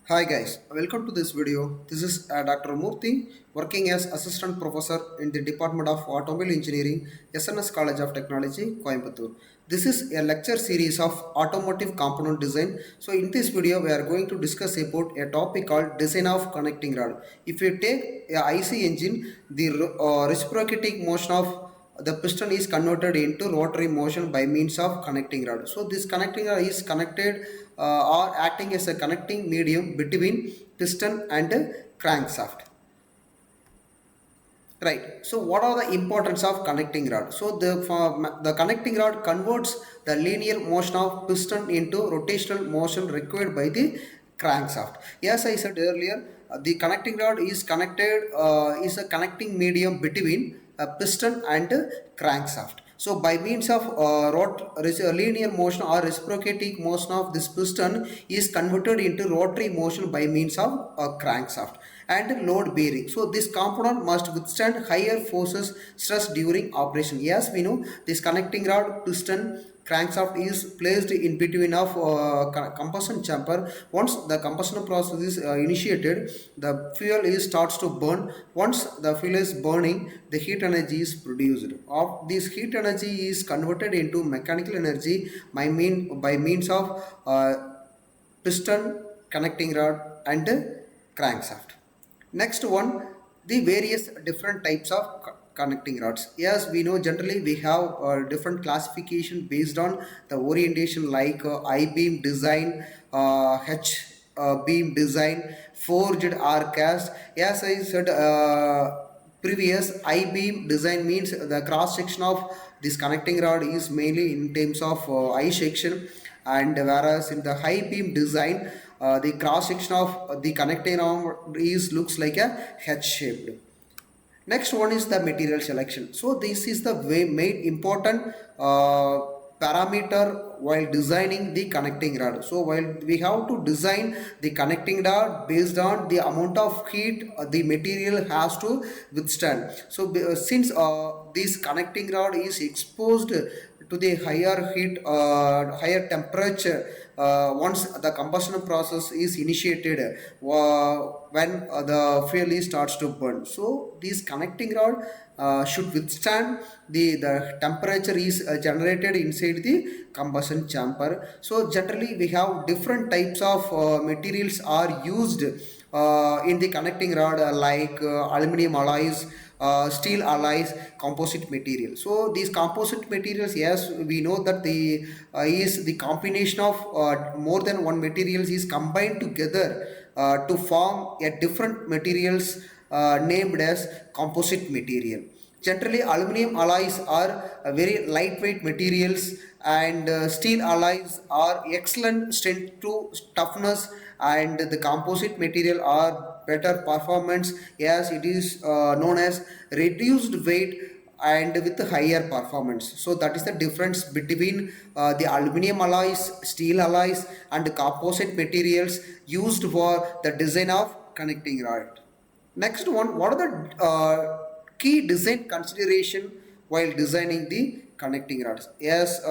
Hi guys, welcome to this video. This is Dr. Moorthy working as Assistant Professor in the Department of Automobile Engineering, SNS College of Technology, Coimbatore. This is a lecture series of automotive component design. So in this video, we are going to discuss about a topic called design of connecting rod. If you take a IC engine, the reciprocating motion of the piston is converted into rotary motion by means of connecting rod. So this connecting rod is connected or acting as a connecting medium between piston and crankshaft. Right. So what are the importance of connecting rod? So the connecting rod converts the linear motion of piston into rotational motion required by the crankshaft. As I said earlier, the connecting rod is connected is a connecting medium between a piston and crankshaft. So by means of linear motion or reciprocating motion of this piston is converted into rotary motion by means of a crankshaft and load bearing. So this component must withstand higher forces stress during operation. Yes, we know this connecting rod piston crankshaft is placed in between of combustion chamber. Once the combustion process is initiated, the fuel is starts to burn. Once the fuel is burning, the heat energy is produced. Of this heat energy is converted into mechanical energy by means of piston, connecting rod and crankshaft. Next one, the various different types of connecting rods. Yes, we know generally we have different classification based on the orientation like I-beam design, H beam design, forged or cast. As I said previous, I-beam design means the cross section of this connecting rod is mainly in terms of I section, and whereas in the high beam design the cross section of the connecting arm is looks like a H shaped. Next one is the material selection. So this is the main important parameter while designing the connecting rod. So while we have to design the connecting rod based on the amount of heat the material has to withstand. So since this connecting rod is exposed to the higher heat, higher temperature once the combustion process is initiated when the fuel starts to burn. So this connecting rod should withstand the temperature is generated inside the combustion chamber. So generally we have different types of materials are used in the connecting rod like aluminum alloys, steel alloys, composite material. So these composite materials, yes, we know that the is the combination of more than one materials is combined together to form a different materials named as composite material. Generally, aluminum alloys are very lightweight materials, and steel alloys are excellent strength to toughness, and the composite material are better performance as it is known as reduced weight and with higher performance. So that is the difference between the aluminum alloys, steel alloys and composite materials used for the design of connecting rod. Next one, what are the key design consideration while designing the connecting rods? As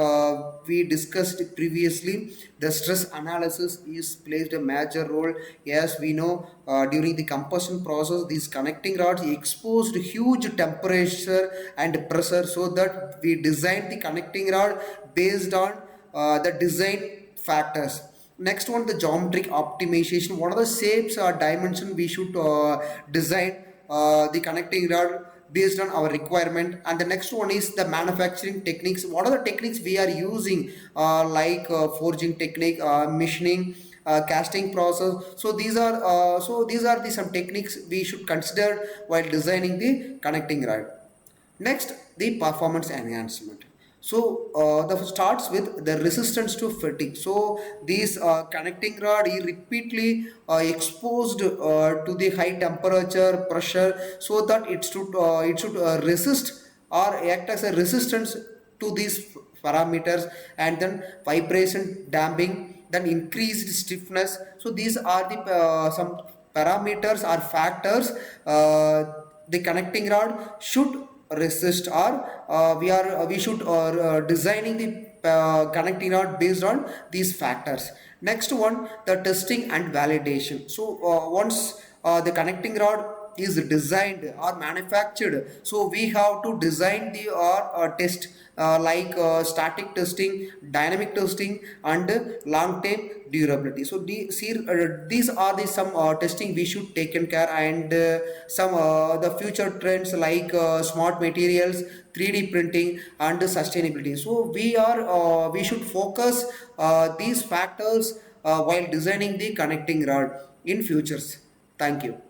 we discussed previously, the stress analysis is plays a major role. As we know, during the combustion process, these connecting rods exposed huge temperature and pressure, so that we designed the connecting rod based on the design factors. Next one, the geometric optimization. What are the shapes or dimension we should design the connecting rod based on our requirement. And the next one is the manufacturing techniques. What are the techniques we are using like forging technique, machining, casting process. So these are the some techniques we should consider while designing the connecting rod. Next, the performance enhancement. So the starts with the resistance to fatigue. So these connecting rod is repeatedly exposed to the high temperature pressure, so that it should resist or act as a resistance to these parameters, and then vibration damping, then increased stiffness. So these are the some parameters or factors the connecting rod should resist, or we should designing the connecting rod based on these factors. Next one, the testing and validation. So once the connecting rod is designed or manufactured, so we have to design the or test like static testing, dynamic testing, and long term durability. So these are the some testing we should taken care, and some the future trends like smart materials, 3D printing, and sustainability. So we should focus these factors while designing the connecting rod in futures. Thank you.